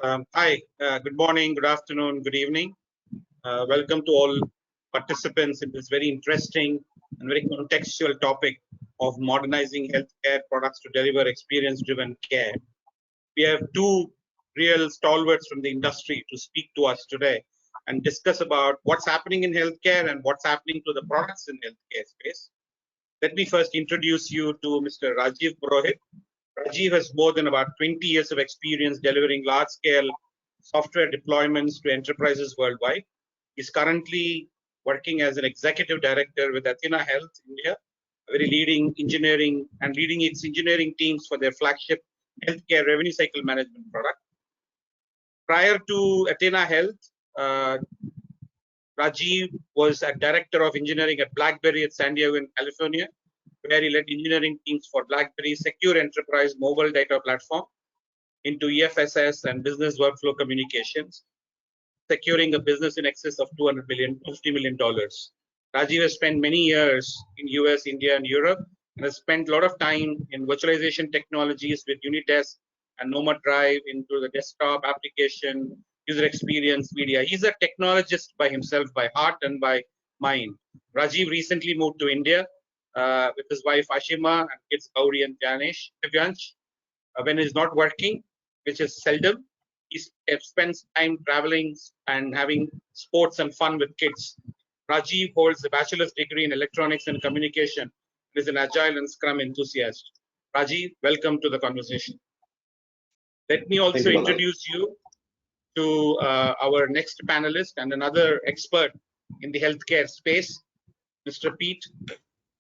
Hi, good morning, good afternoon, good evening. Welcome to all participants in this very interesting and very contextual topic of modernizing healthcare products to deliver experience-driven care. We have two real stalwarts from the industry to speak to us today and discuss about what's happening in healthcare and what's happening to the products in healthcare space. Let me first introduce you to Mr. Rajiv Purohit. Rajiv has more than about 20 years of experience delivering large-scale software deployments to enterprises worldwide. He's currently working as an executive director with Athena Health India, a very leading leading its engineering teams for their flagship healthcare revenue cycle management product. Prior to Athena Health, Rajiv was a director of engineering at BlackBerry at San Diego in California, where he led engineering teams for BlackBerry's secure enterprise mobile data platform into EFSS and business workflow communications, securing a business in excess of $50 million. Rajiv has spent many years in US, India, and Europe, and has spent a lot of time in virtualization technologies with Unidesk and Nomad Drive into the desktop application, user experience, media. He's a technologist by himself, by heart and by mind. Rajiv recently moved to India with his wife Ashima and kids Gauri and Divyansh. When he's not working, which is seldom, he spends time traveling and having sports and fun with kids. Rajiv holds a bachelor's degree in electronics and communication and is an agile and scrum enthusiast. Rajiv, welcome to the conversation. Let me also introduce you to our next panelist and another expert in the healthcare space, Mr. Pete.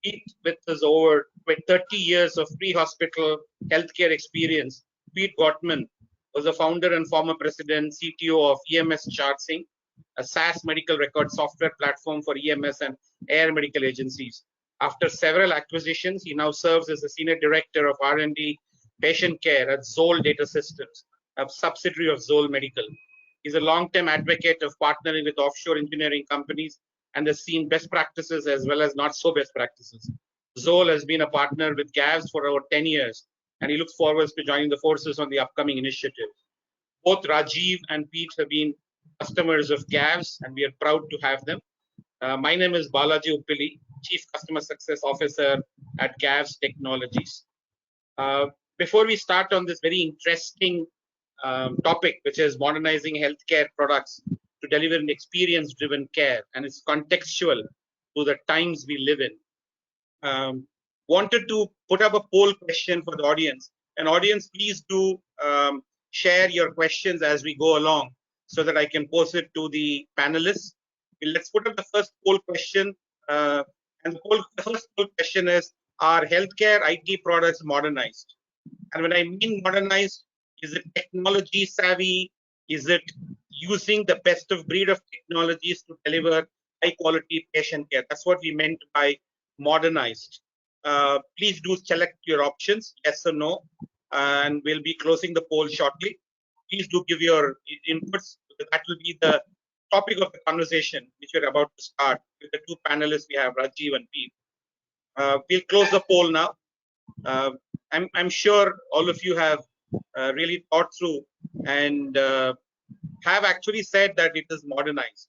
Pete, with his over 30 years of pre-hospital healthcare experience, Pete Gottman was the founder and former president, CTO of EMS Chartsing, a SaaS medical record software platform for EMS and air medical agencies. After several acquisitions, he now serves as the senior director of R&D patient care at Zoll Data Systems, a subsidiary of Zoll Medical. He's a long-term advocate of partnering with offshore engineering companies and has seen best practices as well as not so best practices. Zoll has been a partner with GAVS for over 10 years, and he looks forward to joining the forces on the upcoming initiative. Both Rajiv and Pete have been customers of GAVS, and we are proud to have them. My name is Balaji Uppili, Chief Customer Success Officer at GAVS Technologies. Before we start on this very interesting topic, which is modernizing healthcare products to deliver an experience-driven care, and it's contextual to the times we live in. Wanted to put up a poll question for the audience. And audience, please do share your questions as we go along so that I can post it to the panelists. Let's put up the first poll question. And the first poll question is, are healthcare IT products modernized? And when I mean modernized, is it technology savvy? Is it using the best of breed of technologies to deliver high quality patient care? That's what we meant by modernized. Please do select your options, yes or no, and we'll be closing the poll shortly. Please do give your inputs. That will be the topic of the conversation, which we're about to start with the two panelists we have, Rajiv and Pete. We'll close the poll now. I'm sure all of you have really thought through and have actually said that it is modernized.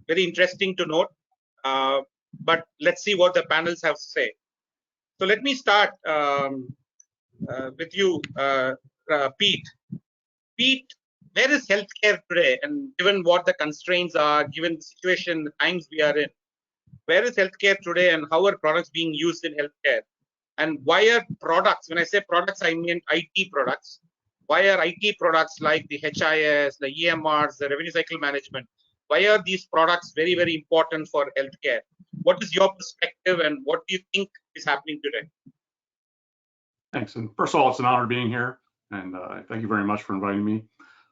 Very interesting to note, but let's see what the panels have to say. So let me start with you, Pete. Pete, where is healthcare today? And given what the constraints are, given the situation, the times we are in, where is healthcare today and how are products being used in healthcare? And why are products, when I say products, I mean IT products. Why are IT products like the HIS, the EMRs, the revenue cycle management, why are these products very, very important for healthcare? What is your perspective and what do you think is happening today? Thanks. And first of all, it's an honor being here. And thank you very much for inviting me.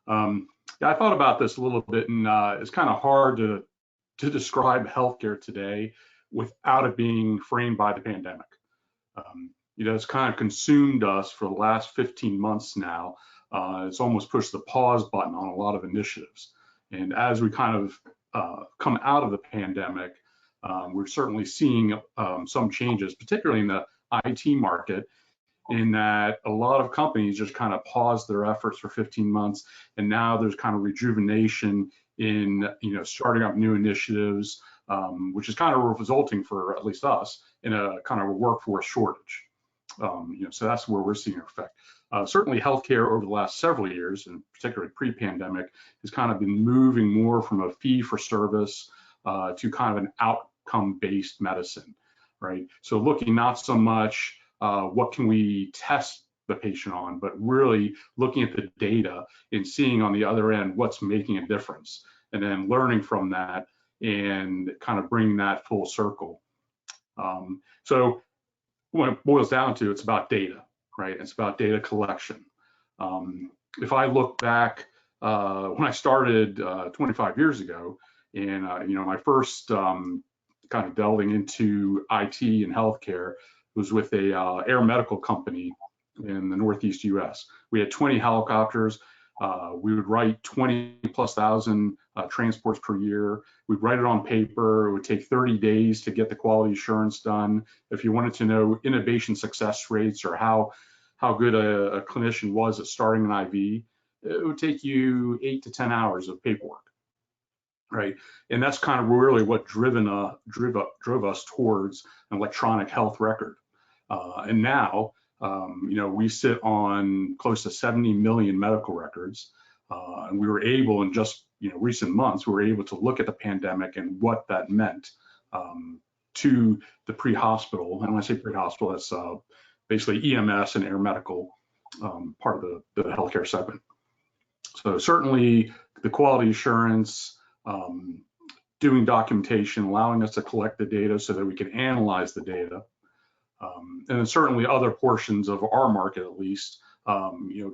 Yeah, I thought about this a little bit, and it's kind of hard to describe healthcare today without it being framed by the pandemic. It's kind of consumed us for the last 15 months now. It's almost pushed the pause button on a lot of initiatives. And as we kind of come out of the pandemic, we're certainly seeing some changes, particularly in the IT market. in that a lot of companies just kind of paused their efforts for 15 months, and now there's kind of rejuvenation in starting up new initiatives, which is kind of resulting for at least us in a kind of a workforce shortage. So that's where we're seeing an effect. Certainly healthcare over the last several years, and particularly pre-pandemic, has kind of been moving more from a fee for service to kind of an outcome-based medicine, right? So looking not so much what can we test the patient on, but really looking at the data and seeing on the other end what's making a difference, and then learning from that and kind of bringing that full circle. So when it boils down to, it's about data, right? It's about data collection. If I look back when I started 25 years ago, and my first kind of delving into IT and healthcare was with a air medical company in the Northeast US. We had 20 helicopters. We would write 20,000+ transports per year. We'd write it on paper. It would take 30 days to get the quality assurance done. If you wanted to know innovation success rates or how good a clinician was at starting an IV, it would take you 8 to 10 hours of paperwork, right? And that's kind of really what drove us towards an electronic health record. And now, we sit on close to 70 million medical records, and we were able, in just recent months, we were able to look at the pandemic and what that meant to the pre-hospital. And when I say pre-hospital, that's basically EMS and air medical part of the healthcare segment. So certainly the quality assurance, doing documentation, allowing us to collect the data so that we can analyze the data. And then certainly other portions of our market, at least,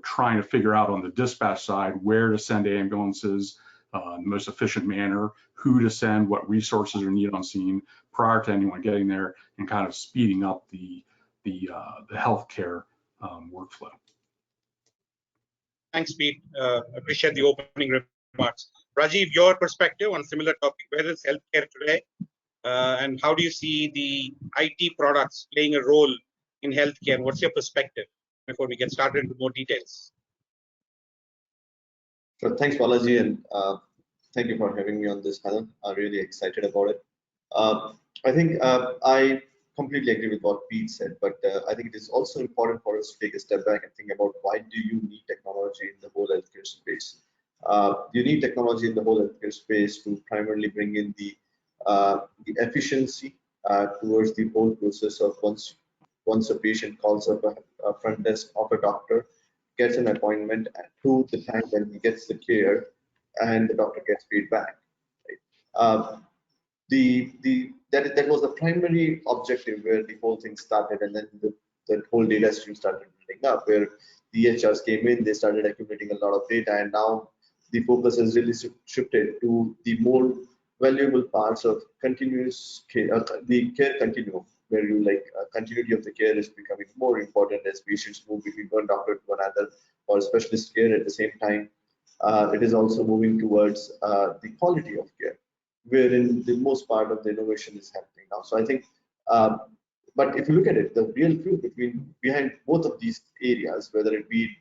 trying to figure out on the dispatch side where to send ambulances in the most efficient manner, who to send, what resources are needed on scene prior to anyone getting there, and kind of speeding up the healthcare workflow. Thanks, Pete. Appreciate the opening remarks. Rajiv, your perspective on similar topic. Where is healthcare today? And how do you see the IT products playing a role in healthcare? What's your perspective before we get started into more details? Sure. Thanks, Balaji, and thank you for having me on this panel. I'm really excited about it. I think I completely agree with what Pete said, but I think it is also important for us to take a step back and think about why do you need technology in the whole healthcare space? You need technology in the whole healthcare space to primarily bring in the efficiency towards the whole process of once a patient calls up a front desk of a doctor, gets an appointment, to the time when he gets the care and the doctor gets paid back. Right? That was the primary objective where the whole thing started, and then the whole data stream started building up, where the EHRs came in, they started accumulating a lot of data, and now the focus has really shifted to the more valuable parts of continuous care, the care continuum, where continuity of the care is becoming more important as patients move between one doctor to another or specialist care at the same time. It is also moving towards the quality of care, wherein the most part of the innovation is happening now. So I think, but if you look at it, the real truth behind both of these areas, whether it be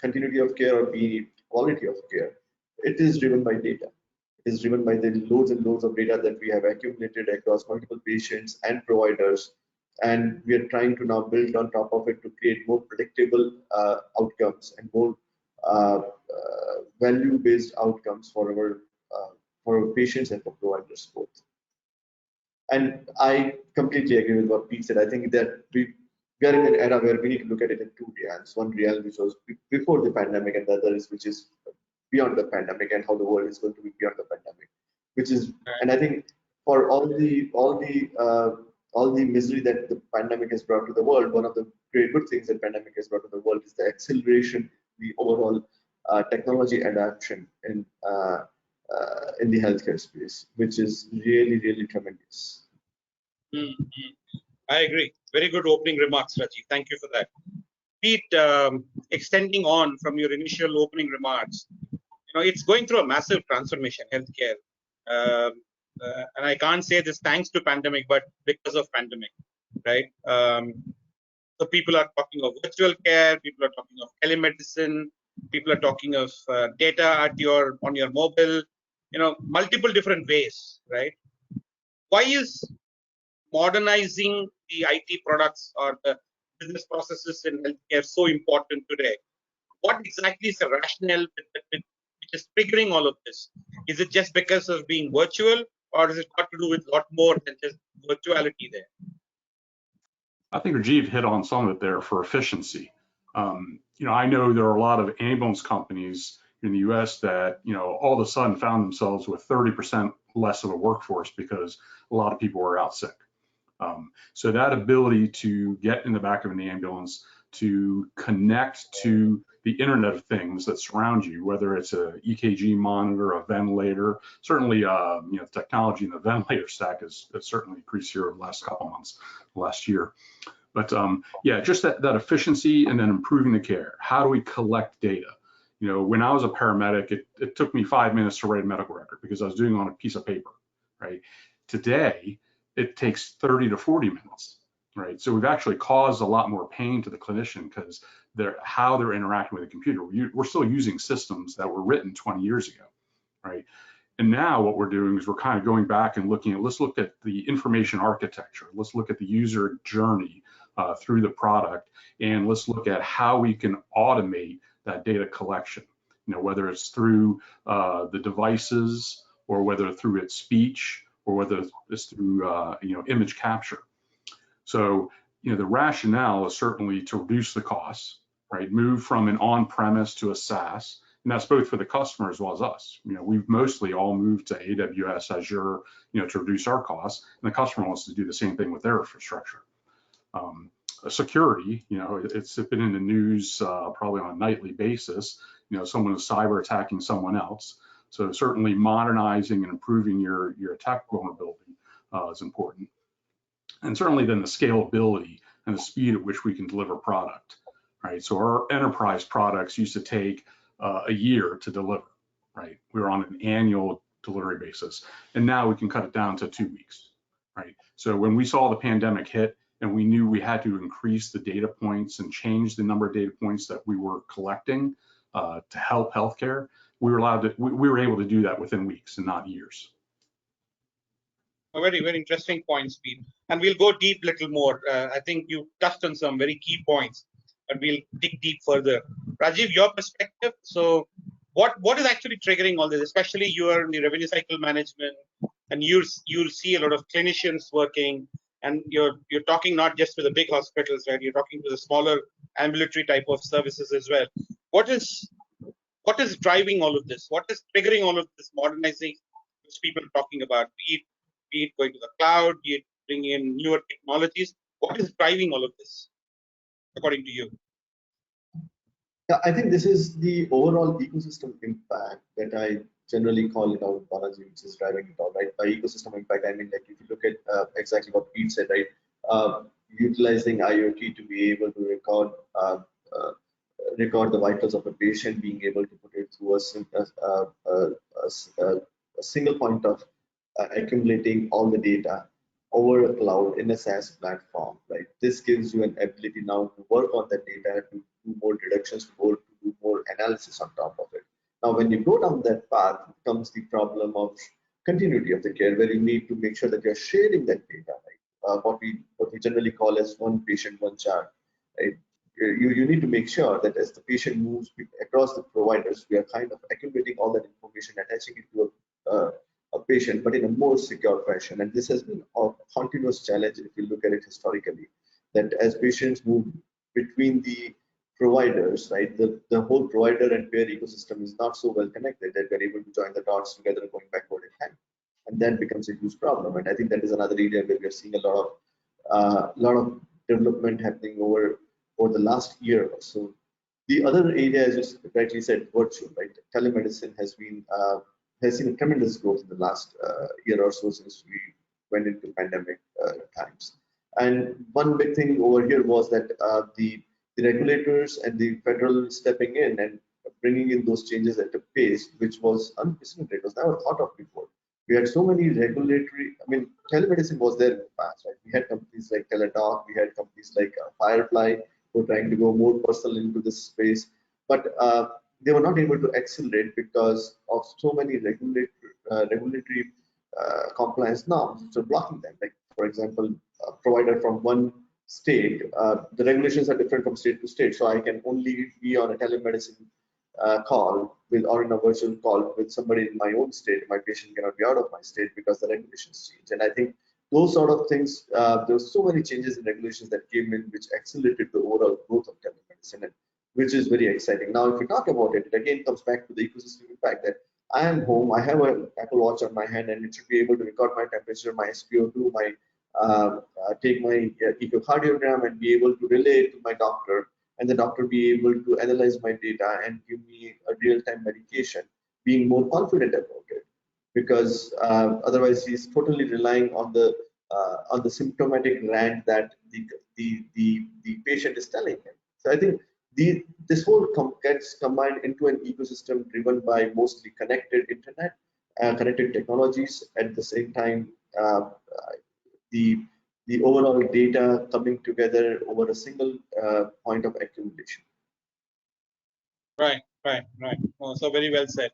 continuity of care or be quality of care, it is driven by data. It is driven by the loads and loads of data that we have accumulated across multiple patients and providers, and we are trying to now build on top of it to create more predictable outcomes and more value-based outcomes for our patients and for providers both. And I completely agree with what Pete said. I think that we are in an era where we need to look at it in two realities. One reality which was before the pandemic, and the other is which is beyond the pandemic, and how the world is going to be beyond the pandemic. Which is, and I think for all the misery that the pandemic has brought to the world, one of the great good things that pandemic has brought to the world is the acceleration, the overall technology adoption in the healthcare space, which is really, really tremendous. I agree. Very good opening remarks, Rajiv. Thank you for that. Pete, extending on from your initial opening remarks, it's going through a massive transformation, healthcare. And I can't say this thanks to pandemic, but because of pandemic, right? So people are talking of virtual care, people are talking of telemedicine, people are talking of data at on your mobile, multiple different ways, right? Why is modernizing the IT products or the business processes in healthcare so important today? What exactly is the rationale which is triggering all of this? Is it just because of being virtual, or is it got to do with a lot more than just virtuality there? I think Rajiv hit on some of it there for efficiency. I know there are a lot of ambulance companies in the US that, all of a sudden found themselves with 30% less of a workforce because a lot of people were out sick. So that ability to get in the back of an ambulance, to connect to the Internet of Things that surround you, whether it's a EKG monitor, a ventilator, certainly, technology in the ventilator stack has certainly increased here over the last couple of months, last year. But yeah, just that efficiency and then improving the care. How do we collect data? When I was a paramedic, it took me 5 minutes to write a medical record because I was doing it on a piece of paper, right? Today, it takes 30 to 40 minutes, right? So we've actually caused a lot more pain to the clinician because how they're interacting with the computer. We're still using systems that were written 20 years ago, right? And now what we're doing is we're kind of going back and let's look at the information architecture. Let's look at the user journey through the product, and let's look at how we can automate that data collection, whether it's through the devices or whether through its speech or whether it's through image capture. So the rationale is certainly to reduce the costs, right? Move from an on-premise to a SaaS, and that's both for the customer as well as us. We've mostly all moved to AWS, Azure, to reduce our costs, and the customer wants to do the same thing with their infrastructure. Security, it's been in the news probably on a nightly basis. Someone is cyber attacking someone else. So certainly modernizing and improving your attack vulnerability is important. And certainly then the scalability and the speed at which we can deliver product, right? So our enterprise products used to take a year to deliver, right? We were on an annual delivery basis, and now we can cut it down to 2 weeks, right? So when we saw the pandemic hit and we knew we had to increase the data points and change the number of data points that we were collecting to help healthcare, we were able to do that within weeks and not years. A very, very interesting points, Pete. And we'll go deep a little more. I think you touched on some very key points, but we'll dig deep further. Rajiv, your perspective. So what is actually triggering all this? Especially you are in the revenue cycle management, and you'll see a lot of clinicians working, and you're talking not just with the big hospitals, right? You're talking to the smaller ambulatory type of services as well. What is driving all of this? What is triggering all of this modernizing, which people are talking about? Be it going to the cloud, be it bringing in newer technologies. What is driving all of this, according to you? Yeah, I think this is the overall ecosystem impact that I generally call it out, Balaji, which is driving it out, right? By ecosystem impact, I mean, like if you look at exactly what Pete said, right? Utilizing IoT to be able to record the vitals of a patient, being able to put it through a single point of accumulating all the data over a cloud in a SaaS platform, right? This gives you an ability now to work on that data, to do more deductions, to do more analysis on top of it. Now, when you go down that path, comes the problem of continuity of the care, where you need to make sure that you're sharing that data, right? What we generally call as one patient, one chart, right? You need to make sure that as the patient moves across the providers, we are kind of accumulating all that information, attaching it to a patient, but in a more secure fashion. And this has been a continuous challenge if you look at it historically, that as patients move between the providers, right, the whole provider and payer ecosystem is not so well connected that we're able to join the dots together going backward in time. And that becomes a huge problem. And I think that is another area where we're seeing a lot of development happening over the last year or so. The other area, as you rightly said, virtual, right? Telemedicine has seen a tremendous growth in the last year or so since we went into pandemic times. And one big thing over here was that the regulators and the federal stepping in and bringing in those changes at a pace which was unprecedented. It was never thought of before. we had so many regulatory, I mean, telemedicine was there in the past, right? We had companies like Teladoc, we had companies like Firefly who were trying to go more personal into this space, but they were not able to accelerate because of so many regulatory compliance norms which are blocking them. Like, for example, a provider from one state, the regulations are different from state to state, so I can only be on a telemedicine call with, or in a virtual call with somebody in my own state. My patient cannot be out of my state because the regulations change. And I think those sort of things, there were so many changes in regulations that came in which accelerated the overall growth of telemedicine, and which is very exciting. Now, if we talk about it, it again comes back to the ecosystem impact that I am home, I have an Apple Watch on my hand, and it should be able to record my temperature, my SpO2, my take my echocardiogram, and be able to relay it to my doctor, and the doctor be able to analyze my data and give me a real-time medication, being more confident about it, because otherwise he's totally relying on the symptomatic rant that the patient is telling him. So I think this whole gets combined into an ecosystem driven by mostly connected internet, connected technologies. At the same time, the overall data coming together over a single point of accumulation. Right. Oh, so very well said.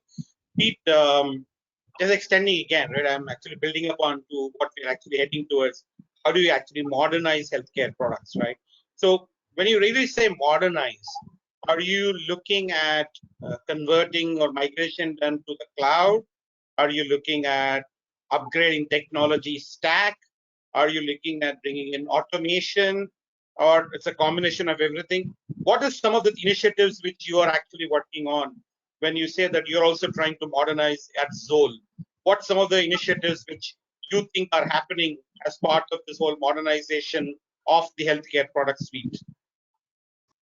Pete, just extending again, right? I'm actually building upon to what we're actually heading towards. How do you actually modernize healthcare products, right? So when you really say modernize, are you looking at converting or migration done to the cloud? Are you looking at upgrading technology stack? Are you looking at bringing in automation, or it's a combination of everything? What are some of the initiatives which you are actually working on when you say that you're also trying to modernize at Zoll? What some of the initiatives which you think are happening as part of this whole modernization of the healthcare product suite?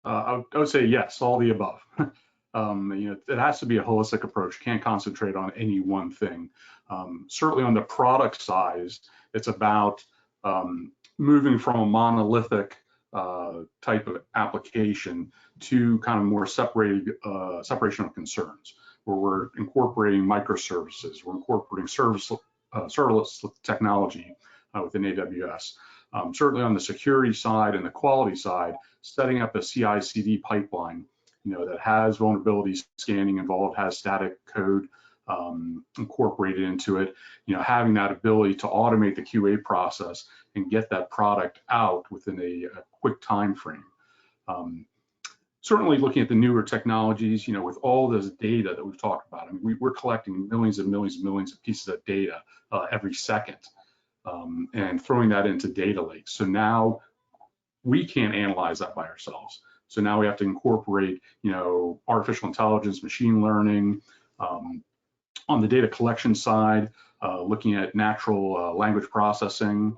I would say yes, all the above. It has to be a holistic approach. You can't concentrate on any one thing. Certainly on the product side, it's about moving from a monolithic type of application to kind of more separated separation of concerns, where we're incorporating microservices, we're incorporating serverless technology within AWS. Certainly on the security side and the quality side, setting up a CI/CD pipeline, that has vulnerability scanning involved, has static code incorporated into it, having that ability to automate the QA process and get that product out within a quick time frame. Certainly looking at the newer technologies, with all this data that we've talked about, I mean, we're collecting millions and millions and millions of pieces of data every second, and throwing that into data lakes. So now we can't analyze that by ourselves. So now we have to incorporate, artificial intelligence, machine learning. On the data collection side, looking at natural language processing,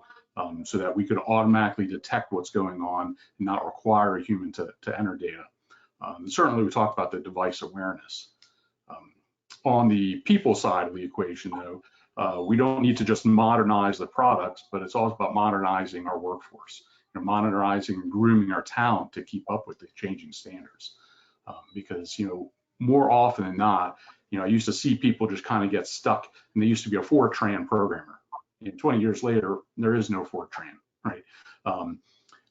so that we could automatically detect what's going on and not require a human to enter data. Certainly we talked about the device awareness. On the people side of the equation, though, we don't need to just modernize the products, but it's also about modernizing our workforce, modernizing and grooming our talent to keep up with the changing standards. Because, more often than not, I used to see people just kind of get stuck, and they used to be a Fortran programmer. And 20 years later, there is no Fortran, right?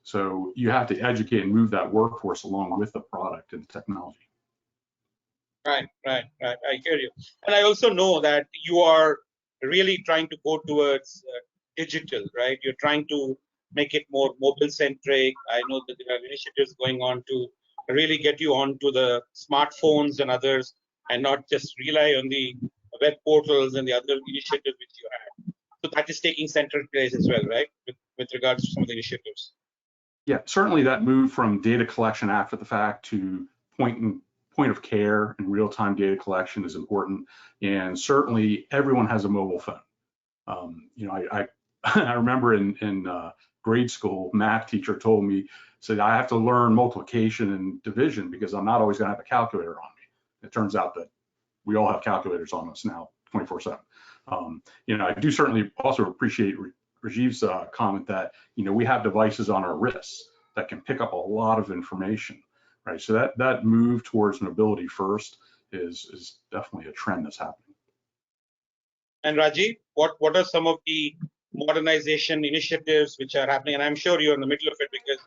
So you have to educate and move that workforce along with the product and the technology. Right. I hear you. And I also know that you are really trying to go towards digital, right? You're trying to make it more mobile-centric. I know that there are initiatives going on to really get you onto the smartphones and others, and not just rely on the web portals and the other initiatives which you had. So that is taking central place as well, right? With regards to some of the initiatives. Yeah, certainly that move from data collection after the fact to point of care and real-time data collection is important. And certainly everyone has a mobile phone. I remember in grade school, math teacher told me, said, I have to learn multiplication and division because I'm not always going to have a calculator on me. It turns out that we all have calculators on us now 24/7. I do certainly also appreciate Rajiv's comment that, we have devices on our wrists that can pick up a lot of information, right? So that move towards mobility first is definitely a trend that's happening. And Rajiv, what are some of the modernization initiatives which are happening? And I'm sure you're in the middle of it because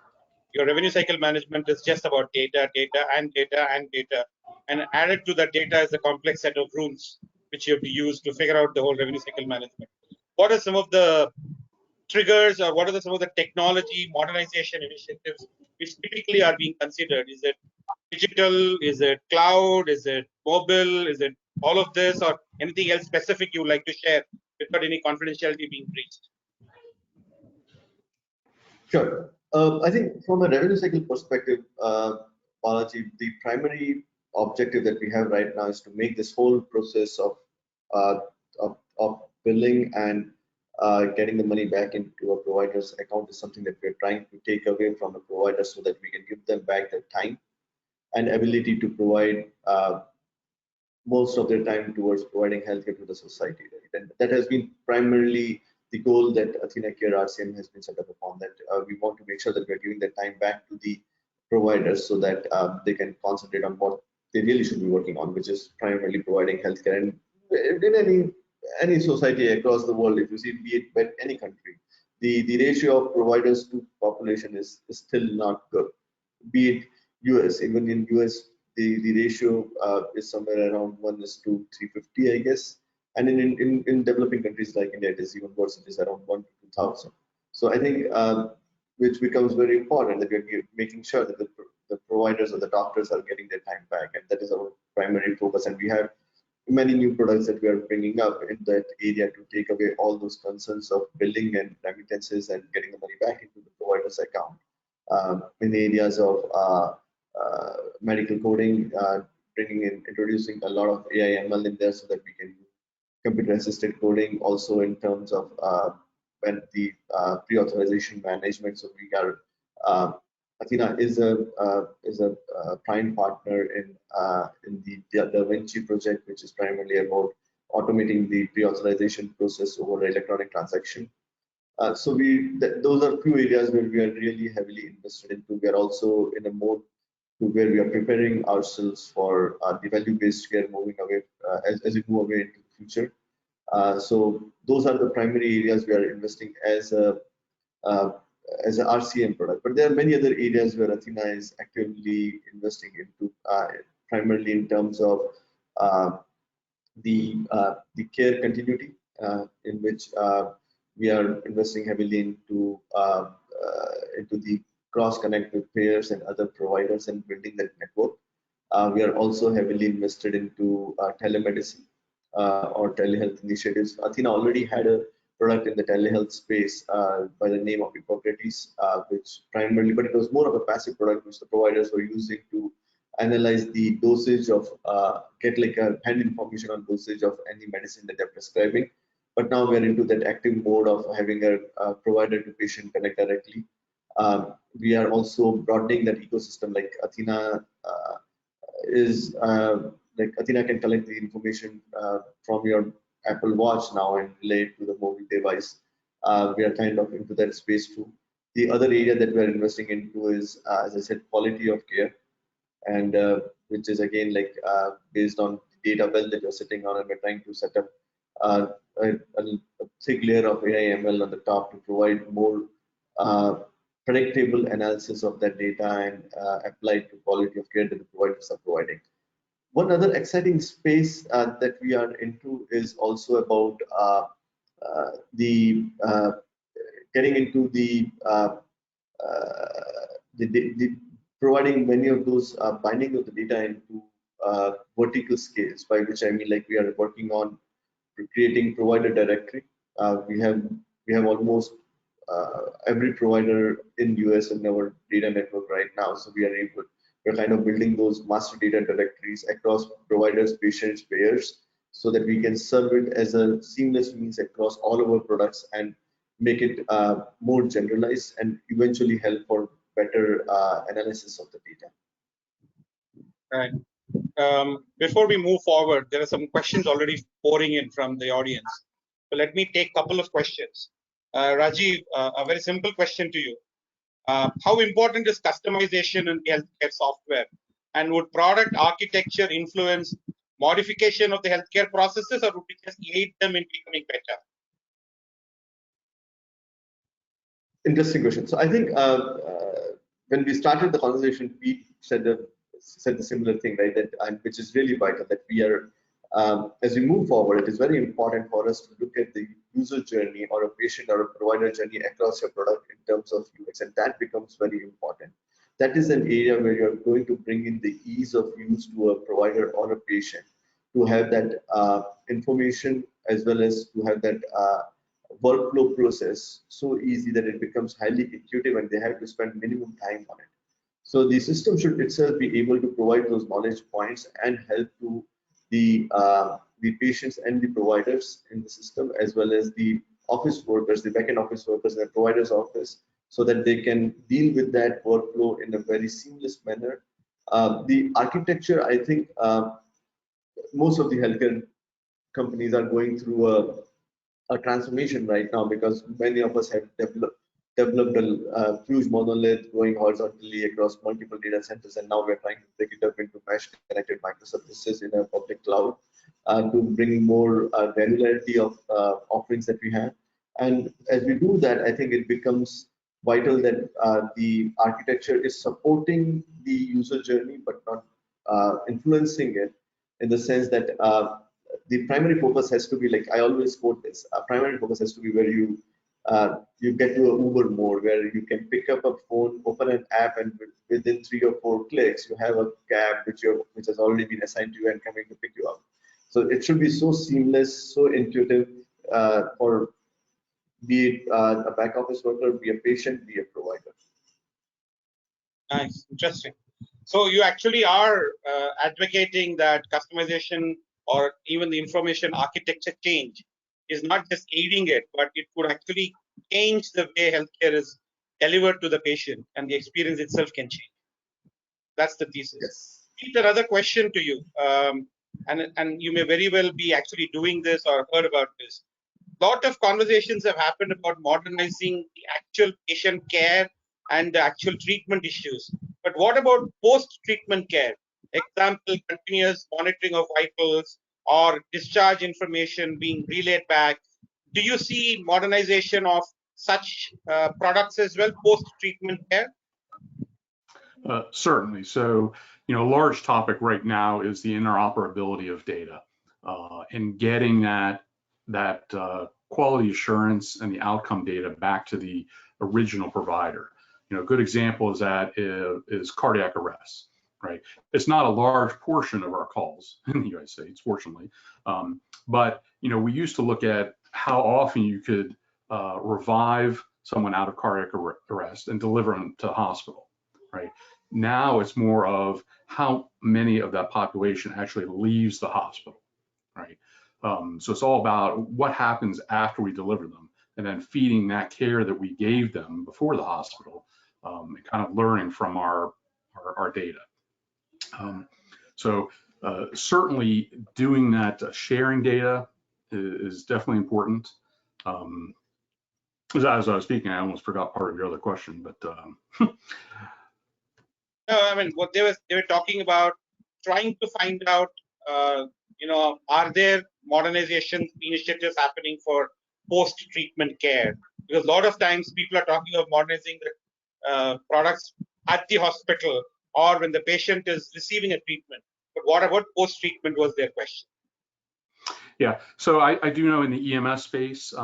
your revenue cycle management is just about data, data, and data, and data. And added to that data is a complex set of rules which you have to use to figure out the whole revenue cycle management. What are some of the triggers, or what are some of the technology modernization initiatives which typically are being considered? Is it digital? Is it cloud? Is it mobile? Is it all of this, or anything else specific you would like to share without any confidentiality being breached? Sure. I think from a revenue cycle perspective, Balaji, the primary objective that we have right now is to make this whole process uh, of billing and getting the money back into a provider's account is something that we're trying to take away from a provider so that we can give them back their time and ability to provide most of their time towards providing healthcare to the society, right? And that has been primarily the goal that Athena Care RCM has been set up upon. That we want to make sure that we're giving that time back to the providers so that they can concentrate on what they really should be working on, which is primarily providing healthcare. And in any society across the world, if you see, be it but any country, the ratio of providers to population is still not good. Be it US, even in US, the ratio is somewhere around 1 is to 350, I guess. And in developing countries like India, it is even worse. It is around 1 to 2,000. So I think which becomes very important that we're making sure that the providers or the doctors are getting their time back, and that is our primary focus. And we have many new products that we are bringing up in that area to take away all those concerns of billing and remittances and getting the money back into the provider's account. In areas of medical coding, introducing a lot of AI ML in there so that we can do computer assisted coding also in terms of when the pre-authorization management. So we are Athena is a prime partner in the Da Vinci project, which is primarily about automating the pre-authorization process over electronic transaction. So those are few areas where we are really heavily invested into. We are also in a mode to where we are preparing ourselves for the value-based care moving away as we move away into the future. So those are the primary areas we are investing uh, as an RCM product. But there are many other areas where Athena is actively investing into, primarily in terms of the care continuity, in which we are investing heavily into the cross connect with payers and other providers and building that network. We are also heavily invested into telemedicine or telehealth initiatives. Athena already had a product in the telehealth space by the name of Hippocrates, which primarily, but it was more of a passive product which the providers were using to analyze the dosage of, get like a hand information on dosage of any medicine that they're prescribing. But now we're into that active mode of having a provider to patient connect directly. We are also broadening that ecosystem. Like Athena is like Athena can collect the information from your Apple Watch now and relay it to the mobile device. We are kind of into that space too. The other area that we're investing into is, as I said, quality of care, and which is again like based on data well that you're sitting on, and we're trying to set up a thick layer of AI ML on the top to provide more predictable analysis of that data and apply to quality of care that the providers are providing. One other exciting space that we are into is also about the getting into the providing many of those binding of the data into vertical scales, by which I mean like we are working on creating provider directory. We have almost every provider in US in our data network right now. So we're kind of building those master data directories across providers, patients, payers, so that we can serve it as a seamless means across all of our products and make it more generalized and eventually help for better analysis of the data. Right. Before we move forward, there are some questions already pouring in from the audience. So let me take a couple of questions. Rajiv, a very simple question to you. How important is customization in healthcare software? And would product architecture influence modification of the healthcare processes, or would it just aid them in becoming better? Interesting question. So I think when we started the conversation, Pete said the similar thing, right? That which is really vital, that we are as we move forward, it is very important for us to look at the user journey or a patient or a provider journey across your product in terms of UX, and that becomes very important. That is an area where you're going to bring in the ease of use to a provider or a patient to have that information, as well as to have that workflow process so easy that it becomes highly intuitive and they have to spend minimum time on it. So the system should itself be able to provide those knowledge points and help to the patients and the providers in the system, as well as the office workers, the backend office workers in the provider's office, so that they can deal with that workflow in a very seamless manner. The architecture, I think most of the healthcare companies are going through a transformation right now, because many of us have developed a huge monolith going horizontally across multiple data centers, and now we're trying to break it up into mesh connected microservices in a public cloud to bring more granularity of offerings that we have. And as we do that, I think it becomes vital that the architecture is supporting the user journey but not influencing it, in the sense that the primary focus has to be, like I always quote this, primary focus has to be where you get to an Uber mode, where you can pick up a phone, open an app, and within 3 or 4 clicks, you have a cab which has already been assigned to you and coming to pick you up. So it should be so seamless, so intuitive for be it a back office worker, be a patient, be a provider. Nice, interesting. So you actually are advocating that customization or even the information architecture change is not just aiding it, but it could actually change the way healthcare is delivered to the patient, and the experience itself can change. That's the thesis. Yes. Pete, another question to you, and you may very well be actually doing this or heard about this. A lot of conversations have happened about modernizing the actual patient care and the actual treatment issues. But what about post-treatment care? Example, continuous monitoring of vitals or discharge information being relayed back. Do you see modernization of such products as well, post-treatment care? Certainly. So, a large topic right now is the interoperability of data and getting that quality assurance and the outcome data back to the original provider. A good example is that is cardiac arrest, right? It's not a large portion of our calls in the United States, fortunately, but we used to look at how often you could revive someone out of cardiac arrest and deliver them to the hospital, right? Now it's more of how many of that population actually leaves the hospital, right? So it's all about what happens after we deliver them, and then feeding that care that we gave them before the hospital, and kind of learning from our data. So certainly doing that, sharing data is definitely important. As I was speaking, I almost forgot part of your other question, but no, I mean, what they were talking about, trying to find out, are there modernization initiatives happening for post-treatment care? Because a lot of times people are talking of modernizing the products at the hospital or when the patient is receiving a treatment. But what about post-treatment was their question. Yeah, so I do know in the EMS space,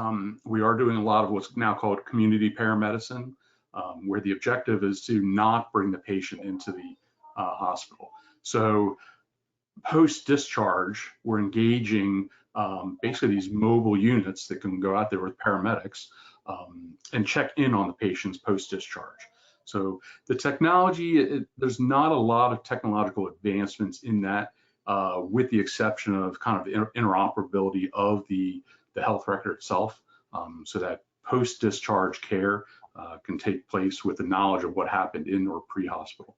we are doing a lot of what's now called community paramedicine, where the objective is to not bring the patient into the hospital. So post-discharge, we're engaging basically these mobile units that can go out there with paramedics and check in on the patients post-discharge. So the technology, there's not a lot of technological advancements in that, with the exception of kind of interoperability of the health record itself, so that post-discharge care can take place with the knowledge of what happened in or pre-hospital.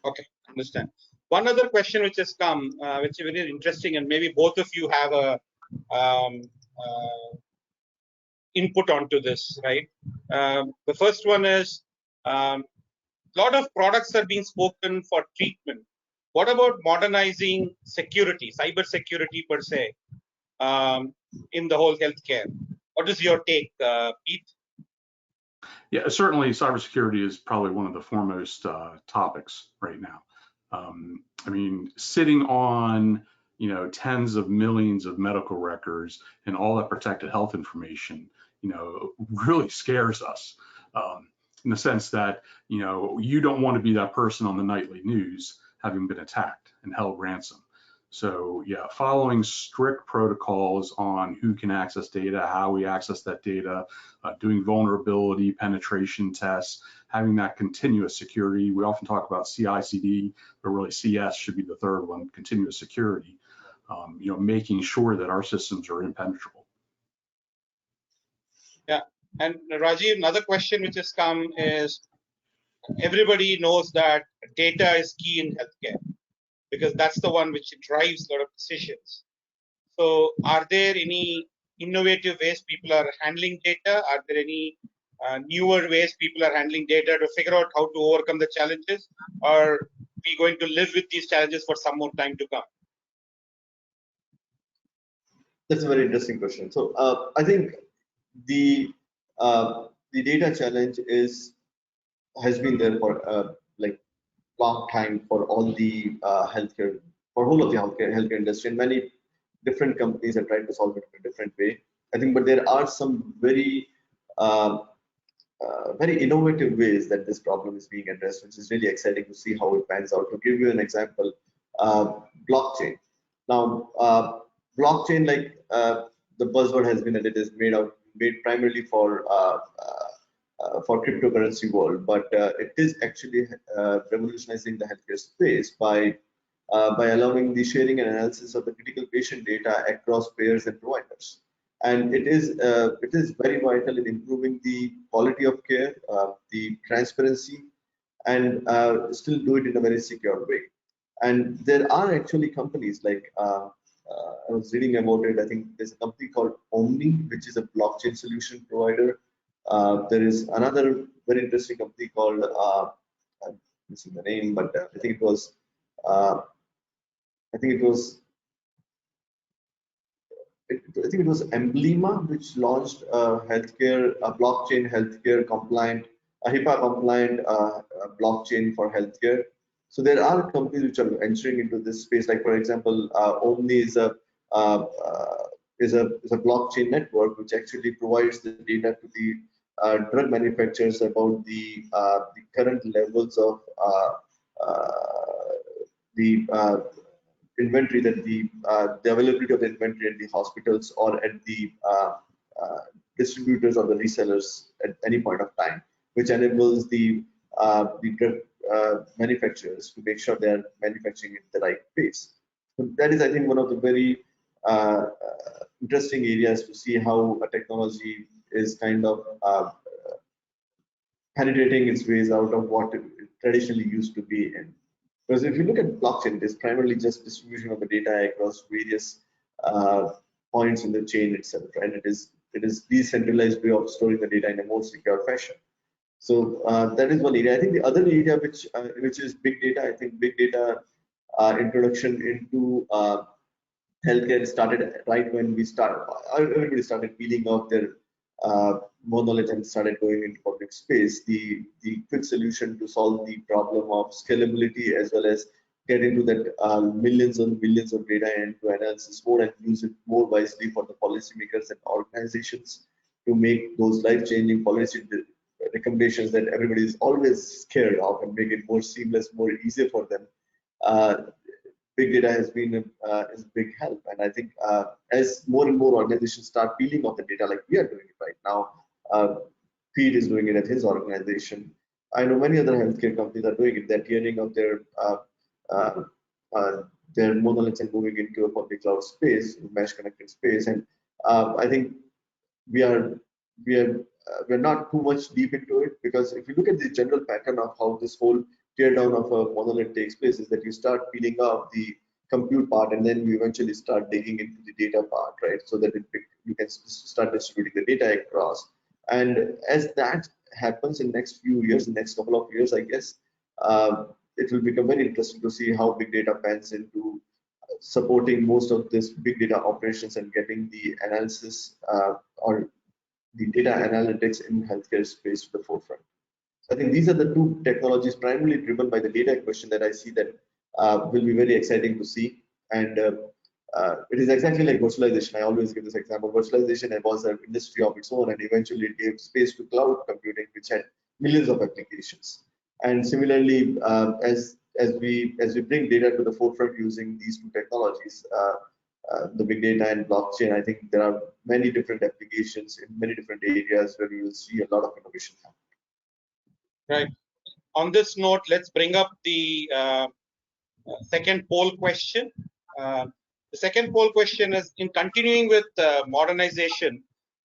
Okay, understand. One other question which has come, which is very interesting, and maybe both of you have a input onto this, right? The first one is, a lot of products are being spoken for treatment, What about modernizing security, cyber security per se, in the whole healthcare? What is your take, Pete? Yeah, certainly cybersecurity is probably one of the foremost topics right now. I mean, sitting on, tens of millions of medical records and all that protected health information, really scares us, in the sense that, you don't want to be that person on the nightly news having been attacked and held ransom. So yeah, following strict protocols on who can access data, how we access that data, doing vulnerability penetration tests, having that continuous security. We often talk about CI/CD, but really CS should be the third one, continuous security. Making sure that our systems are impenetrable. Yeah, and Rajiv, another question which has come is, everybody knows that data is key in healthcare because that's the one which drives a lot of decisions. So are there any innovative ways people are handling data? Are there any newer ways people are handling data to figure out how to overcome the challenges? Or are we going to live with these challenges for some more time to come? That's a very interesting question. So I think the data challenge has been there for like long time for all the healthcare, for whole of the healthcare industry, and many different companies have tried to solve it in a different way. I think, but there are some very innovative ways that this problem is being addressed, which is really exciting to see how it pans out. To give you an example, blockchain. Now, blockchain, like the buzzword has been that it is made primarily for cryptocurrency world, but it is actually revolutionizing the healthcare space by allowing the sharing and analysis of the critical patient data across payers and providers. And it is very vital in improving the quality of care, the transparency, and still do it in a very secure way. And there are actually companies like I was reading about it. I think there's a company called Omni, which is a blockchain solution provider. There is another very interesting company called I'm missing the name, but I think it was uh, I think it was I think it was Emblema, which launched a blockchain healthcare compliant, a HIPAA compliant blockchain for healthcare. So there are companies which are entering into this space. Like for example, Omni uh, uh, is a blockchain network which actually provides the data to the drug manufacturers about the current levels of the inventory, that the availability of the inventory at the hospitals or at the uh, distributors or the resellers at any point of time, which enables the drug manufacturers to make sure they are manufacturing at the right pace. So that is, I think, one of the very interesting areas to see how a technology is kind of penetrating its ways out of what it traditionally used to be in. Because if you look at blockchain, it is primarily just distribution of the data across various points in the chain itself, right? It is decentralized way of storing the data in a more secure fashion. So that is one area. I think the other area which is big data. I think big data introduction into healthcare started right when everybody started peeling off their monolith and started going into public space. The quick solution to solve the problem of scalability, as well as get into that millions and millions of data into analysis mode and use it more wisely for the policymakers and organizations to make those life-changing policy recommendations that everybody is always scared of, and make it more seamless, more easier for them. Uh, Big data has been is a big help, and I think as more and more organizations start peeling off the data, like we are doing it right now, Pete is doing it at his organization. I know many other healthcare companies are doing it. They're tearing up uh, their monoliths and moving into a public cloud space, mesh connected space, and I think we are we're not too much deep into it, because if you look at the general pattern of how this whole tear down of a monolith takes place, is that you start peeling off the compute part, and then you eventually start digging into the data part, right? So that you can start distributing the data across. And as that happens in next few years, the next couple of years, I guess, uh, it will become very interesting to see how big data pans into supporting most of this big data operations and getting the analysis or the data analytics in healthcare space to the forefront. So I think these are the two technologies primarily driven by the data question that I see that will be very exciting to see. And it is exactly like virtualization. I always give this example. Virtualization was an industry of its own, and eventually it gave space to cloud computing, which had millions of applications. And similarly, as we bring data to the forefront using these two technologies, the big data and blockchain, I think there are many different applications in many different areas where we will see a lot of innovation happen. Right. On this note, let's bring up the second poll question. The second poll question is in continuing with modernization,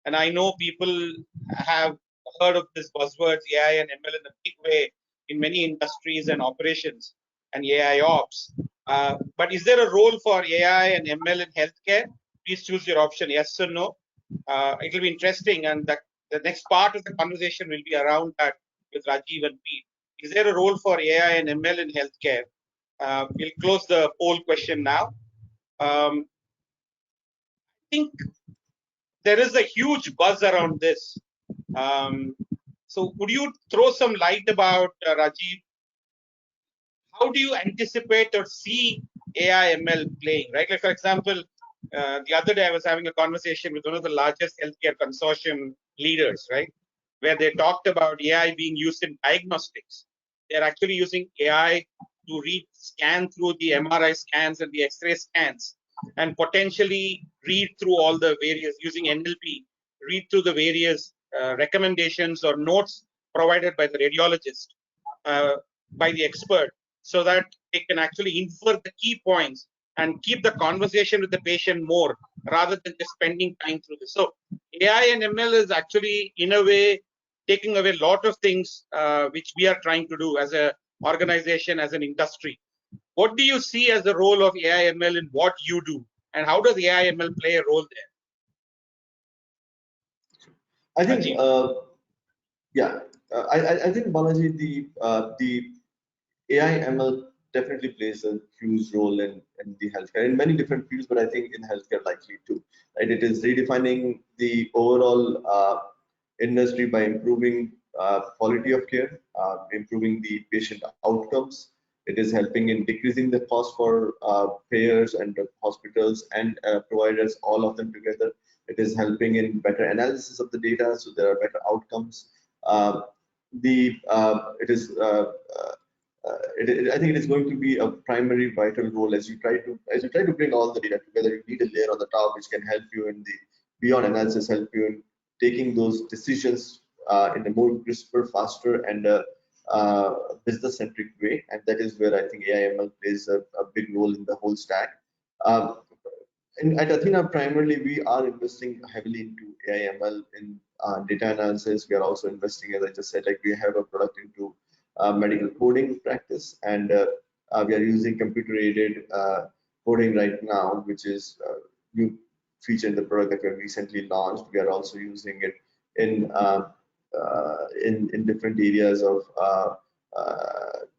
and I know people have heard of this buzzwords AI and ML in a big way in many industries and operations and AI ops. But is there a role for AI and ML in healthcare? Please choose your option, yes or no. It will be interesting, and the next part of the conversation will be around that with Rajiv and Pete. Is there a role for AI and ML in healthcare? We'll close the poll question now. I think there is a huge buzz around this. So would you throw some light about, Rajiv, how do you anticipate or see AI ML playing, right? Like, for example, the other day I was having a conversation with one of the largest healthcare consortium leaders, right? Where they talked about AI being used in diagnostics. They're actually using AI to scan through the MRI scans and the X-ray scans and potentially read through all the various, using NLP, read through the various recommendations or notes provided by the radiologist, by the expert, so that they can actually infer the key points and keep the conversation with the patient more rather than just spending time through this. So AI and ML is actually, in a way, taking away a lot of things which we are trying to do as an organization, as an industry. What do you see as the role of AI ML in what you do, and how does AI ML play a role there? I think, I think Balaji, the AI ML definitely plays a huge role in the healthcare in many different fields, but I think in healthcare likely too. Right? It is redefining the overall industry by improving quality of care, improving the patient outcomes. It is helping in decreasing the cost for payers and hospitals and providers, all of them together. It is helping in better analysis of the data, so there are better outcomes. I think it is going to be a primary vital role as you try to bring all the data together. You need a layer on the top which can help you in the beyond analysis, help you in taking those decisions in a more crisper, faster, and business-centric way. And that is where I think AI/ML plays a big role in the whole stack. At Athena, primarily, we are investing heavily into AI/ML in data analysis. We are also investing, as I just said, like we have a product into medical coding practice, and we are using computer-aided coding right now, which is new feature in the product that we have recently launched. We are also using it in different areas of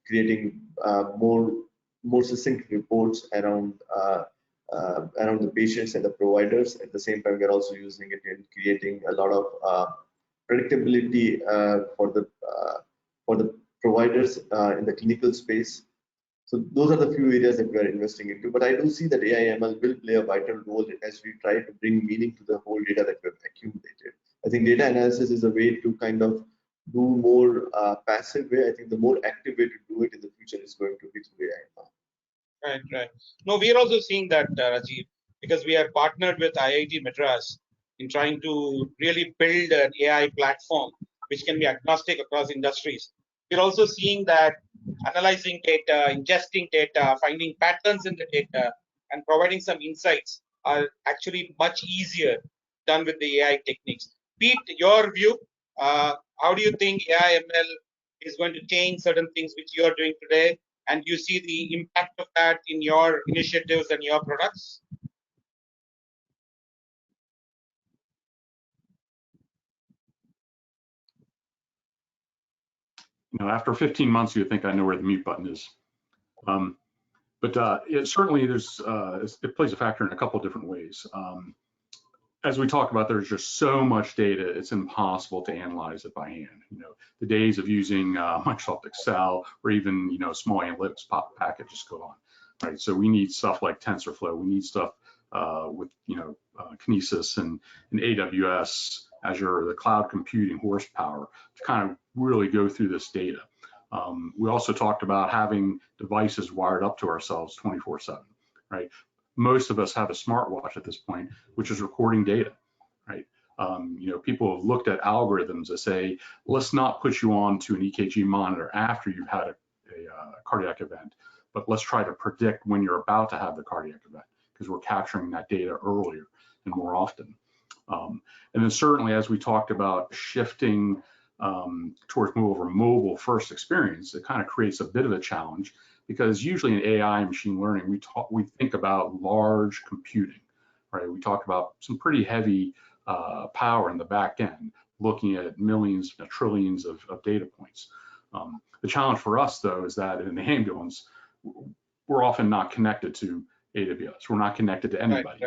creating more succinct reports around the patients and the providers. At the same time, we are also using it in creating a lot of predictability for the providers in the clinical space. So those are the few areas that we are investing into. But I do see that AI/ML will play a vital role as we try to bring meaning to the whole data that we have accumulated. I think data analysis is a way to kind of do more passive way. I think the more active way to do it in the future is going to be through AI/ML. Right. No, we are also seeing that, Rajiv, because we are partnered with IIT Madras in trying to really build an AI platform which can be agnostic across industries. We're also seeing that analyzing data, ingesting data, finding patterns in the data, and providing some insights are actually much easier done with the AI techniques. Pete, your view, how do you think AI/ML is going to change certain things which you are doing today? And do you see the impact of that in your initiatives and your products? After 15 months, you think I know where the mute button is. Certainly it plays a factor in a couple of different ways. As we talked about, there's just so much data, it's impossible to analyze it by hand. The days of using Microsoft Excel or even, small analytics package just go on, right? So we need stuff like TensorFlow. We need stuff with, Kinesis and AWS, Azure, the cloud computing horsepower to kind of really go through this data. We also talked about having devices wired up to ourselves 24/7, right? Most of us have a smartwatch at this point, which is recording data, right? People have looked at algorithms that say, let's not put you on to an EKG monitor after you've had a cardiac event, but let's try to predict when you're about to have the cardiac event, because we're capturing that data earlier and more often. And then certainly, as we talked about shifting towards more of a mobile first experience, it kind of creates a bit of a challenge, because usually in AI and machine learning, we think about large computing, right? We talk about some pretty heavy power in the back end, looking at millions, trillions of data points. The challenge for us, though, is that in the ambulance, we're often not connected to AWS. We're not connected to anybody.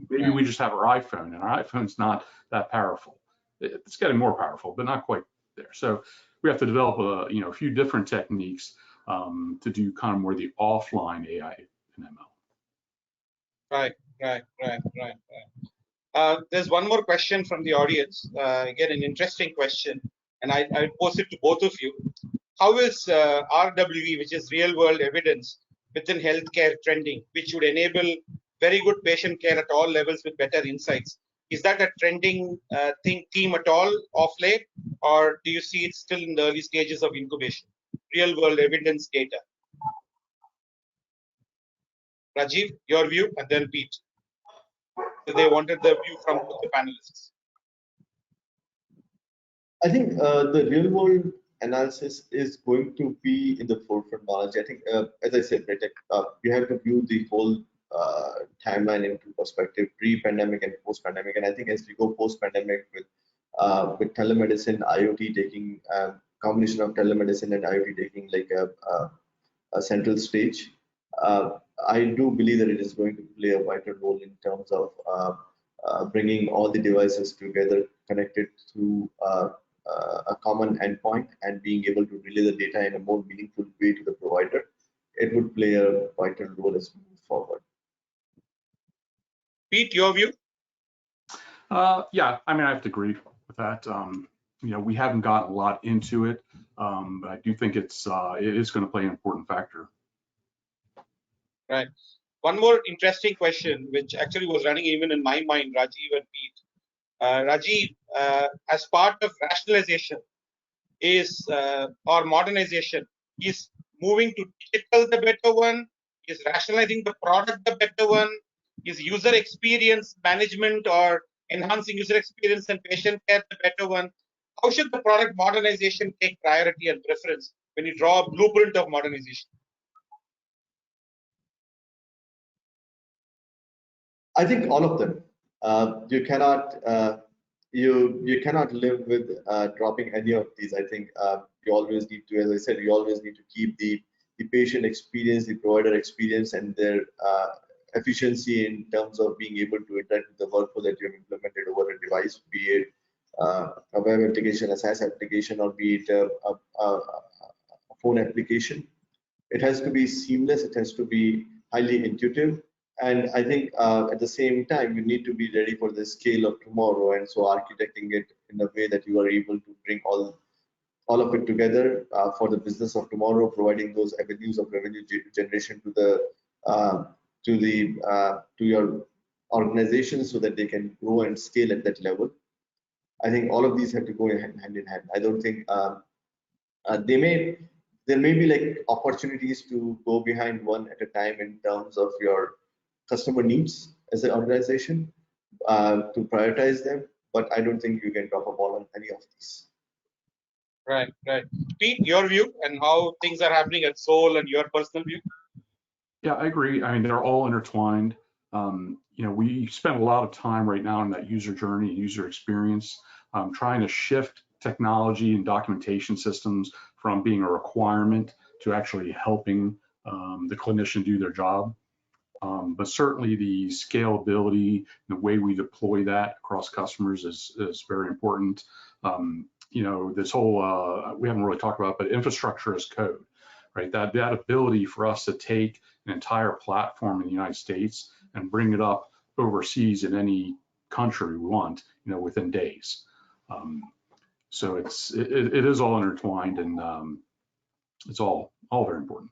Maybe we just have our iPhone, and our iPhone's not that powerful. It's getting more powerful, but not quite there. So we have to develop a few different techniques to do kind of more the offline AI and ML. Right. There's one more question from the audience. Again, an interesting question, and I pose it to both of you. How is RWE, which is real world evidence within healthcare, trending, which would enable very good patient care at all levels with better insights? Is that a trending theme at all of late, or do you see it still in the early stages of incubation? Real world evidence data. Rajiv, your view, and then Pete. So they wanted the view from both the panelists. I think the real world analysis is going to be in the forefront knowledge. I think, as I said, right, you have to view the whole timeline into perspective, pre-pandemic and post-pandemic. And I think as we go post-pandemic with telemedicine, IoT taking combination of telemedicine and IoT taking like a central stage, I do believe that it is going to play a vital role in terms of bringing all the devices together, connected through a common endpoint, and being able to relay the data in a more meaningful way to the provider. It would play a vital role as we move forward. Pete, your view? Yeah, I mean, I have to agree with that. We haven't gotten a lot into it, but I do think it is going to play an important factor. Right. One more interesting question, which actually was running even in my mind, Rajiv and Pete. Rajiv, as part of rationalization or modernization, is moving to digital the better one? Is rationalizing the product the better one? Is user experience management or enhancing user experience and patient care the better one? How should the product modernization take priority and preference when you draw a blueprint of modernization? I think all of them. You cannot live with dropping any of these. I think you always need to, as I said, you always need to keep the patient experience, the provider experience, and their efficiency in terms of being able to interact with the workflow that you have implemented over a device, be it a web application, a SaaS application, or be it a phone application. It has to be seamless. It has to be highly intuitive. And I think at the same time, you need to be ready for the scale of tomorrow. And so architecting it in a way that you are able to bring all of it together for the business of tomorrow, providing those avenues of revenue generation to your organization so that they can grow and scale at that level. I think all of these have to go hand in hand. I don't think there may be like opportunities to go behind one at a time in terms of your customer needs as an organization to prioritize them, but I don't think you can drop a ball on any of these. Right. Pete, your view and how things are happening at Soul and your personal view? Yeah, I agree. I mean, they're all intertwined. We spend a lot of time right now in that user journey, user experience, trying to shift technology and documentation systems from being a requirement to actually helping the clinician do their job. But certainly the scalability, the way we deploy that across customers is very important. This whole, we haven't really talked about, but infrastructure as code, right? That ability for us to take an entire platform in the United States and bring it up overseas in any country we want, within days. So it is all intertwined, and it's all very important.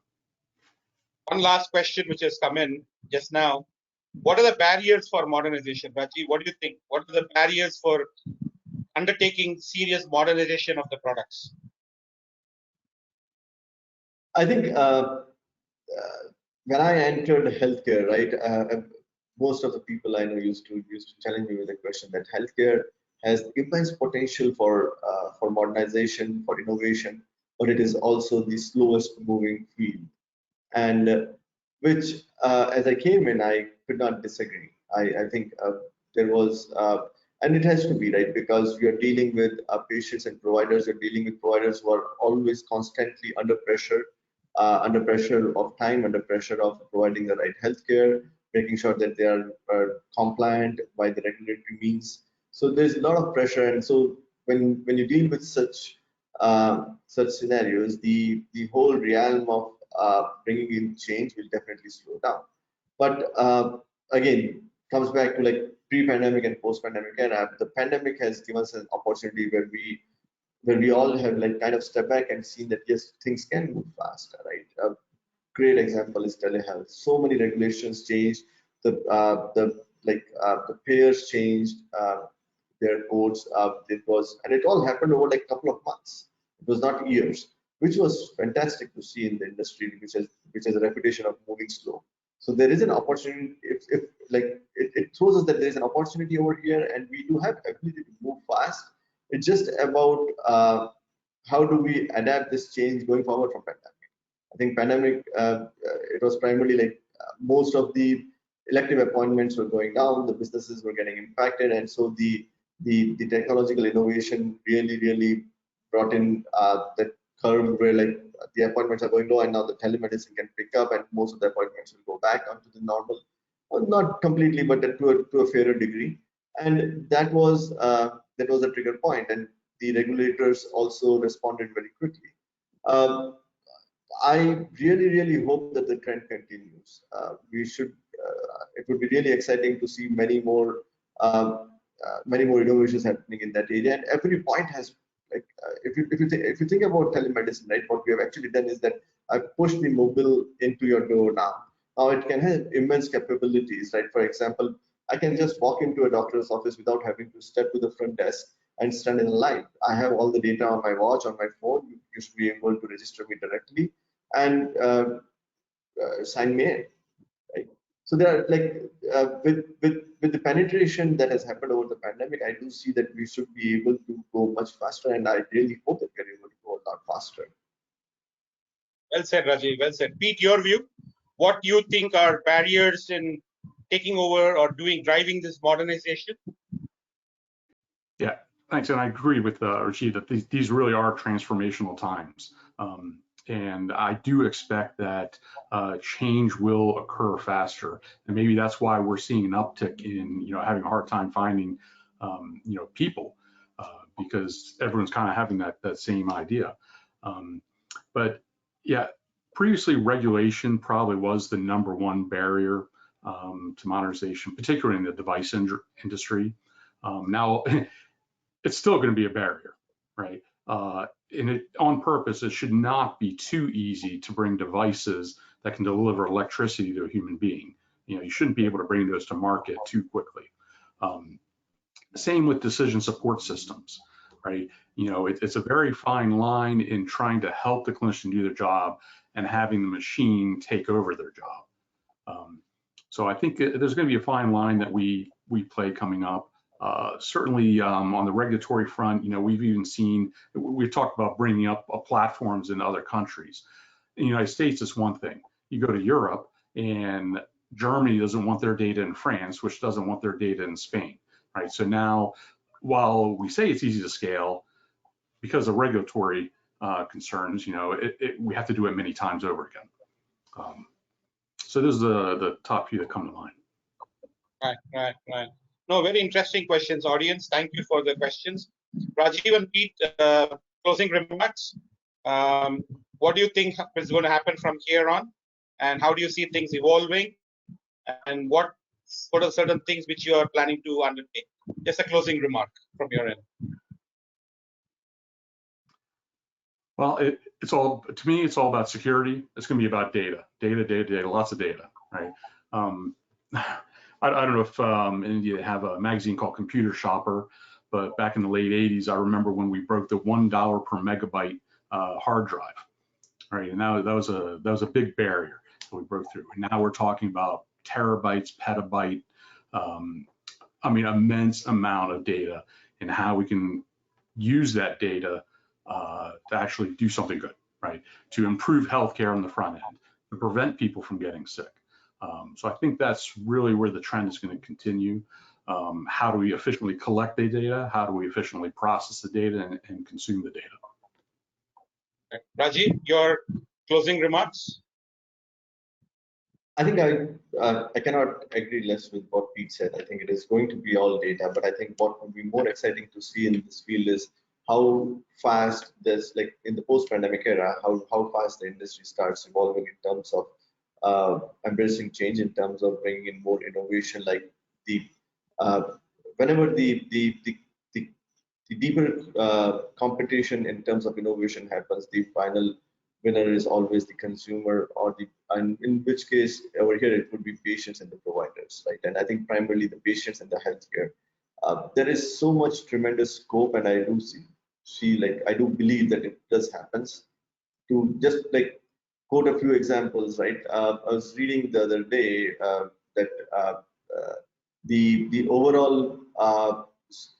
One last question which has come in just now. What are the barriers for modernization? Rajiv, what do you think? What are the barriers for undertaking serious modernization of the products? I think when I entered healthcare, right, most of the people I know used to challenge me with the question that healthcare has immense potential for modernization, for innovation, but it is also the slowest moving field. And which, as I came in, I could not disagree. I think there was, and it has to be, right, because we are dealing with patients and providers. We're dealing with providers who are always constantly under pressure of time, under pressure of providing the right healthcare, making sure that they are compliant by the regulatory means. So there's a lot of pressure, and so when you deal with such scenarios, the whole realm of bringing in change will definitely slow down. But again, comes back to like pre-pandemic and post-pandemic era. The pandemic has given us an opportunity where we all have like kind of stepped back and seen that yes, things can move faster, right? A great example is telehealth. So many regulations changed. The payers changed their codes. And it all happened over like a couple of months. It was not years, which was fantastic to see in the industry, which has a reputation of moving slow. So there is an opportunity. If it shows us that there is an opportunity over here, and we do have ability to move fast. It's just about how do we adapt this change going forward from pandemic. I think pandemic, it was primarily like most of the elective appointments were going down, the businesses were getting impacted, and so the technological innovation really brought in that curve where like the appointments are going low, and now the telemedicine can pick up, and most of the appointments will go back onto the normal, well, not completely, but to a fairer degree. And that was a trigger point, and the regulators also responded very quickly. I really hope that the trend continues. It would be really exciting to see many more innovations happening in that area. And every point has, like, if you think about telemedicine, right? What we have actually done is that I've pushed the mobile into your door now. Now it can have immense capabilities, right? For example, I can just walk into a doctor's office without having to step to the front desk and stand in a line. I have all the data on my watch, on my phone. You should be able to register me directly and sign me in, right? So there are like with the penetration that has happened over the pandemic, I do see that we should be able to go much faster, and I really hope that we're able to go a lot faster. Well said, Rajiv. Well said. Pete, your view. What do you think are barriers in taking over or driving this modernization? Yeah, thanks. And I agree with Rajiv that these really are transformational times. And I do expect that change will occur faster. And maybe that's why we're seeing an uptick in, having a hard time finding, people, because everyone's kind of having that same idea. But yeah, previously regulation probably was the #1 barrier to modernization, particularly in the device industry. Now, it's still going to be a barrier, right? And on purpose, it should not be too easy to bring devices that can deliver electricity to a human being. You shouldn't be able to bring those to market too quickly. Same with decision support systems, right? It's a very fine line in trying to help the clinician do their job and having the machine take over their job. So I think there's going to be a fine line that we play coming up. Certainly on the regulatory front, we've talked about bringing up platforms in other countries. In the United States, it's one thing. You go to Europe, and Germany doesn't want their data in France, which doesn't want their data in Spain, right? So now, while we say it's easy to scale, because of regulatory concerns, we have to do it many times over again. So this is the top few that come to mind. Right. No, very interesting questions, audience. Thank you for the questions. Rajiv and Pete, closing remarks. What do you think is going to happen from here on? And how do you see things evolving? And what are certain things which you are planning to undertake? Just a closing remark from your end. Well, it's all, to me, it's all about security. It's going to be about data, lots of data, right? I don't know if India have a magazine called Computer Shopper, but back in the late 80s, I remember when we broke the $1 per megabyte hard drive, right? And that was a big barrier that we broke through. And now we're talking about terabytes, petabyte, immense amount of data, and how we can use that data to actually do something good, right? To improve healthcare on the front end, to prevent people from getting sick. So I think that's really where the trend is going to continue. How do we efficiently collect the data? How do we efficiently process the data and consume the data? Rajiv, your closing remarks? I think I cannot agree less with what Pete said. I think it is going to be all data, but I think what would be more exciting to see in this field is how fast there's, like in the post-pandemic era, how fast the industry starts evolving in terms of embracing change, in terms of bringing in more innovation. Like whenever the deeper competition in terms of innovation happens, the final winner is always the consumer, and in which case over here it would be patients and the providers, right? And I think primarily the patients and the healthcare. There is so much tremendous scope, and I do I do believe that it does happens. To just like quote a few examples, right? I was reading the other day that the overall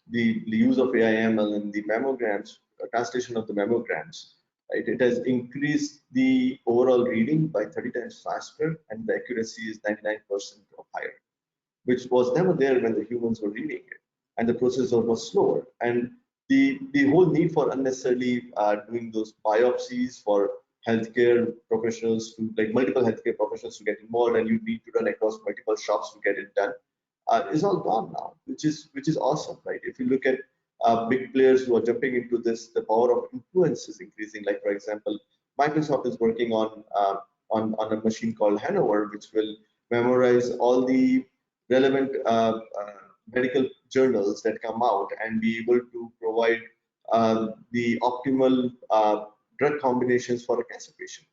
the use of AI/ML in the mammograms, translation of the mammograms, right? It has increased the overall reading by 30 times faster, and the accuracy is 99% or higher, which was never there when the humans were reading it, and the processor was slower. And the whole need for unnecessarily doing those biopsies for healthcare professionals, to like multiple healthcare professionals to get involved, and you need to run across multiple shops to get it done, is all gone now, which is awesome, right? If you look at big players who are jumping into this, the power of influence is increasing. Like for example, Microsoft is working on a machine called Hanover, which will memorize all the relevant medical journals that come out and be able to provide the optimal drug combinations for a cancer patient.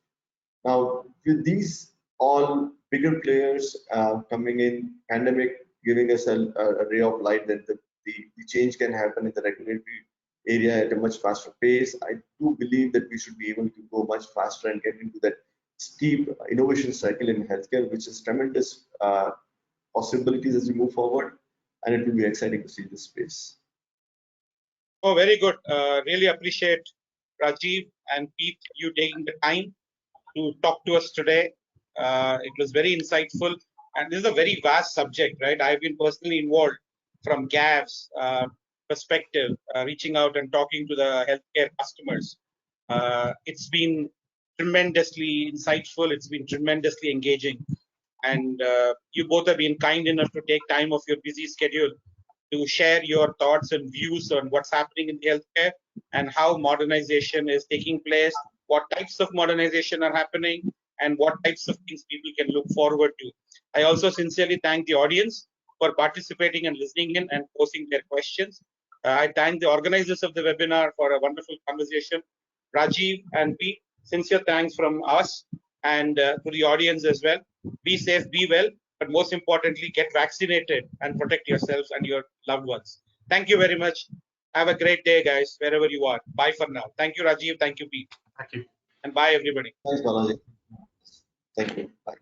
Now, with these all bigger players coming in, pandemic giving us a ray of light that the change can happen in the regulatory area at a much faster pace, I do believe that we should be able to go much faster and get into that steep innovation cycle in healthcare, which is tremendous possibilities as we move forward, and it will be exciting to see this space. Oh, very good. Really appreciate Rajiv and Pete, you taking the time to talk to us today. It was very insightful, and this is a very vast subject, right? I've been personally involved from GAV's perspective, reaching out and talking to the healthcare customers. It's been tremendously insightful. It's been tremendously engaging. And you both have been kind enough to take time off your busy schedule to share your thoughts and views on what's happening in the healthcare and how modernization is taking place, what types of modernization are happening, and what types of things people can look forward to. I also sincerely thank the audience for participating and listening in and posing their questions. I thank the organizers of the webinar for a wonderful conversation. Rajiv and Pete, sincere thanks from us and to the audience as well. Be safe, be well, but most importantly, get vaccinated and protect yourselves and your loved ones. Thank you very much. Have a great day, guys, wherever you are. Bye for now. Thank you, Rajiv. Thank you, Pete. Thank you. And bye, everybody. Thanks, Balaji. Thank you. Bye.